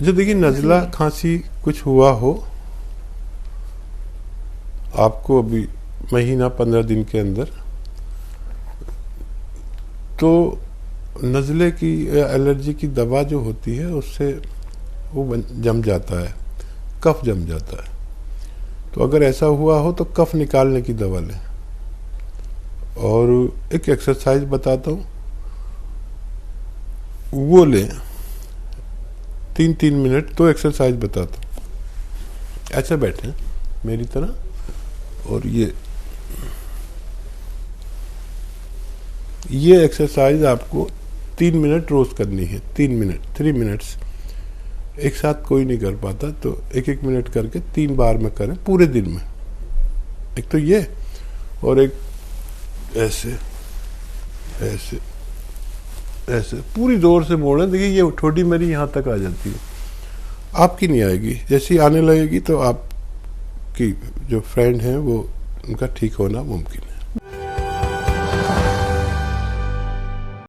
अच्छा देखिए, नज़ला खांसी कुछ हुआ हो आपको अभी महीना 15 दिन के अंदर, तो नज़ले की एलर्जी की दवा जो होती है उससे वो जम जाता है, कफ जम जाता है। तो अगर ऐसा हुआ हो तो कफ निकालने की दवा लें। और एक एक्सरसाइज बताता हूँ, वो लें 3-3 मिनट। तो एक्सरसाइज बताता हूँ। ऐसे बैठे मेरी तरह, और ये एक्सरसाइज आपको 3 मिनट रोज करनी है। 3 मिनट्स एक साथ कोई नहीं कर पाता, तो 1-1 मिनट करके 3 बार में करें पूरे दिन में। एक तो ये, और एक ऐसे ऐसे ऐसे पूरी जोर से मोड़ें। देखिए ये ठोडी मेरी यहाँ तक आ जाती है, आपकी नहीं आएगी। जैसी आने लगेगी तो आपकी जो फ्रेंड हैं वो, उनका ठीक होना मुमकिन है।